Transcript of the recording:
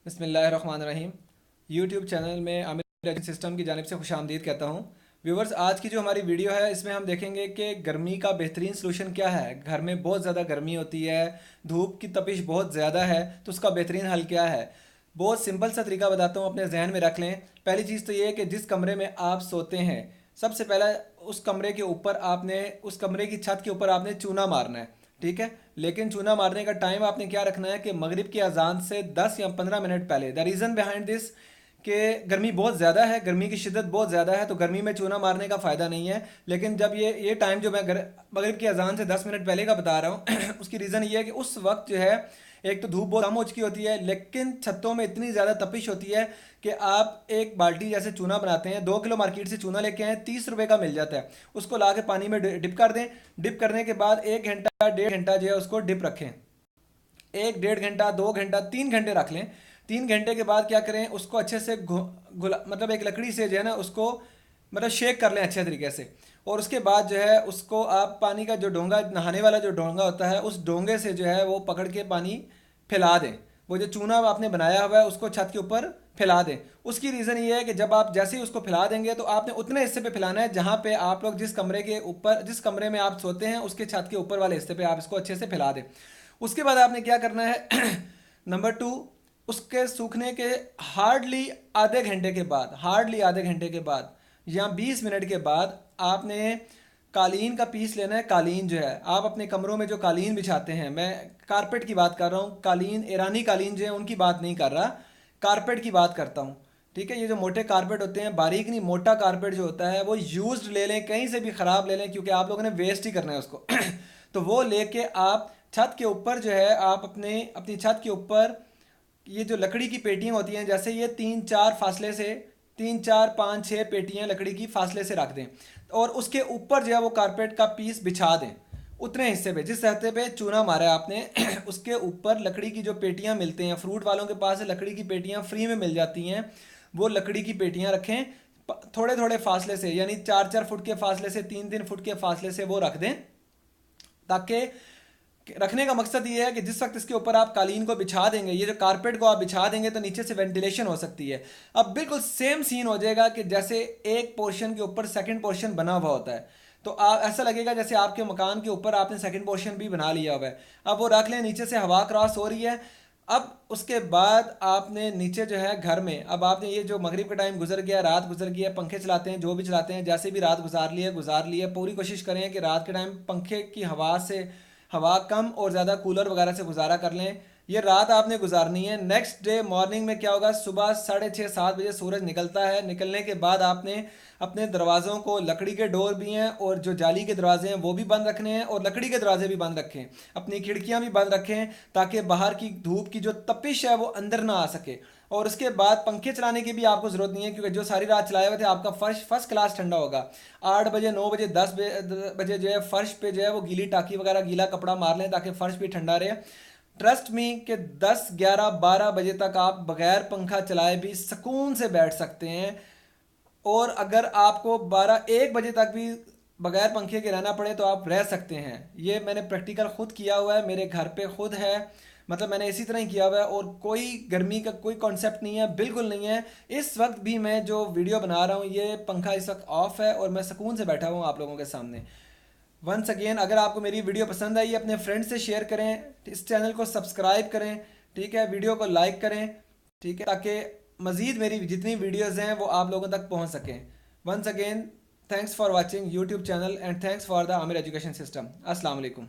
बिस्मिल्लाहिर्रहमानिर्रहीम। YouTube channel में Aamir system की जानिब से खुशामदीद कहता हूँ। व्यूवर्स, आज की जो हमारी वीडियो है इसमें हम देखेंगे कि गर्मी का बेहतरीन सलूशन क्या है। घर में बहुत ज़्यादा गर्मी होती है, धूप की तपिश बहुत ज़्यादा है, तो उसका बेहतरीन हल क्या है। बहुत सिंपल सा तरीका बताता हूँ, अपने जहन में रख लें। पहली चीज़ तो ये है कि जिस कमरे में आप सोते हैं, सबसे पहला उस कमरे के ऊपर आपने, उस कमरे की छत के ऊपर आपने चूना मारना है। ठीक है, लेकिन चूना मारने का टाइम आपने क्या रखना है कि मगरिब की अजान से 10 या 15 मिनट पहले। द रीज़न बिहाइंड दिस कि गर्मी बहुत ज़्यादा है, गर्मी की शिद्दत बहुत ज़्यादा है, तो गर्मी में चूना मारने का फ़ायदा नहीं है। लेकिन जब ये टाइम जो मैं मगरिब की अजान से 10 मिनट पहले का बता रहा हूँ उसकी रीज़न ये है कि उस वक्त जो है, एक तो धूप बहुत कम हो चुकी होती है, लेकिन छतों में इतनी ज़्यादा तपिश होती है कि आप एक बाल्टी जैसे चूना बनाते हैं, 2 किलो मार्केट से चूना लेके आए, 30 रुपए का मिल जाता है। उसको ला के पानी में डिप कर दें। डिप करने के बाद 1 घंटा 1.5 घंटा जो है उसको डिप रखें। 1 1.5 घंटा 2 घंटा 3 घंटे रख लें। 3 घंटे के बाद क्या करें, उसको अच्छे से मतलब एक लकड़ी से जो है ना उसको मतलब शेक कर लें अच्छे तरीके से। और उसके बाद जो है उसको आप पानी का जो डोंगा, नहाने वाला जो डोंगा होता है, उस डोंगे से जो है वो पकड़ के पानी फैला दें। वो जो चूना आपने बनाया हुआ है उसको छत के ऊपर फैला दें। उसकी रीज़न ये है कि जब आप जैसे ही उसको फैला देंगे तो आपने उतने हिस्से पे फैलाना है जहाँ पे आप लोग जिस कमरे के ऊपर, जिस कमरे में आप सोते हैं उसके छत के ऊपर वाले हिस्से पे आप इसको अच्छे से फैला दें। उसके बाद आपने क्या करना है नंबर 2, उसके सूखने के हार्डली आधे घंटे के बाद या 20 मिनट के बाद आपने कालीन का पीस लेना है। कालीन जो है, आप अपने कमरों में जो कालीन बिछाते हैं, मैं कारपेट की बात कर रहा हूँ, कालीन ईरानी कालीन जो है उनकी बात नहीं कर रहा, कारपेट की बात करता हूँ। ठीक है, ये जो मोटे कारपेट होते हैं, बारीक नहीं, मोटा कारपेट जो होता है वो यूज्ड ले लें, कहीं से भी ख़राब ले लें, क्योंकि आप लोगों ने वेस्ट ही करना है उसको तो वो लेके आप छत के ऊपर जो है, आप अपनी छत के ऊपर ये जो लकड़ी की पेटियां होती हैं, जैसे ये 3 4 फासले से, 3 4 5 6 पेटियां लकड़ी की फासले से रख दें। और उसके ऊपर जो है वो कारपेट का पीस बिछा दें। उतने हिस्से पे, जिस सतह पे चूना मारा है आपने उसके ऊपर लकड़ी की जो पेटियां मिलती हैं, फ्रूट वालों के पास लकड़ी की पेटियां फ्री में मिल जाती हैं, वो लकड़ी की पेटियां रखें। थोड़े थोड़े फासले से, यानी 4 4 फुट के फासले से, 3 3 फुट के फासले से वो रख दें, ताकि रखने का मकसद ये है कि जिस वक्त इसके ऊपर आप कालीन को बिछा देंगे, ये जो कारपेट को आप बिछा देंगे, तो नीचे से वेंटिलेशन हो सकती है। अब बिल्कुल सेम सीन हो जाएगा कि जैसे एक पोर्शन के ऊपर सेकंड पोर्शन बना हुआ होता है, तो आप ऐसा लगेगा जैसे आपके मकान के ऊपर आपने सेकंड पोर्शन भी बना लिया हुआ है। अब वो रख लें, नीचे से हवा क्रॉस हो रही है। अब उसके बाद आपने नीचे जो है घर में, अब आपने ये जो मगरिब का टाइम गुजर गया, रात गुजर गई है, पंखे चलाते हैं, जो भी चलाते हैं, जैसे भी रात गुजार ली है, पूरी कोशिश करें कि रात के टाइम पंखे की हवा से, हवा कम और ज़्यादा कूलर वगैरह से गुजारा कर लें। ये रात आपने गुजारनी है। नेक्स्ट डे मॉर्निंग में क्या होगा, सुबह 6:30 7 बजे सूरज निकलता है। निकलने के बाद आपने अपने दरवाज़ों को, लकड़ी के डोर भी हैं और जो जाली के दरवाजे हैं वो भी बंद रखने हैं, और लकड़ी के दरवाजे भी बंद रखें। अपनी खिड़कियां भी बंद रखें ताकि बाहर की धूप की जो तपिश है वो अंदर ना आ सके। और उसके बाद पंखे चलाने की भी आपको ज़रूरत नहीं है, क्योंकि जो सारी रात चलाए हुए थे आपका फर्श फर्स्ट क्लास ठंडा होगा। 8 बजे 9 बजे 10 बजे जो है फर्श पे जो है वो गीली टाकी वगैरह, गीला कपड़ा मार लें ताकि फर्श भी ठंडा रहे। ट्रस्ट मी कि 10 11 12 बजे तक आप बगैर पंखा चलाए भी सुकून से बैठ सकते हैं। और अगर आपको 12 1 बजे तक भी बगैर पंखे के रहना पड़े तो आप रह सकते हैं। ये मैंने प्रैक्टिकल खुद किया हुआ है, मेरे घर पे खुद है, मतलब मैंने इसी तरह ही किया हुआ है। और कोई गर्मी का कोई कॉन्सेप्ट नहीं है, बिल्कुल नहीं है। इस वक्त भी मैं जो वीडियो बना रहा हूँ, ये पंखा इस वक्त ऑफ है और मैं सुकून से बैठा हुआ हूँ आप लोगों के सामने। वंस अगेन, अगर आपको मेरी वीडियो पसंद आई, अपने फ्रेंड से शेयर करें, इस चैनल को सब्सक्राइब करें, ठीक है, वीडियो को लाइक करें, ठीक है, ताकि मज़ीद मेरी जितनी वीडियोज़ हैं वो आप लोगों तक पहुंच सकें। Once again, thanks for watching YouTube channel and thanks for the Aamir education system. अस्सलाम वालेकुम।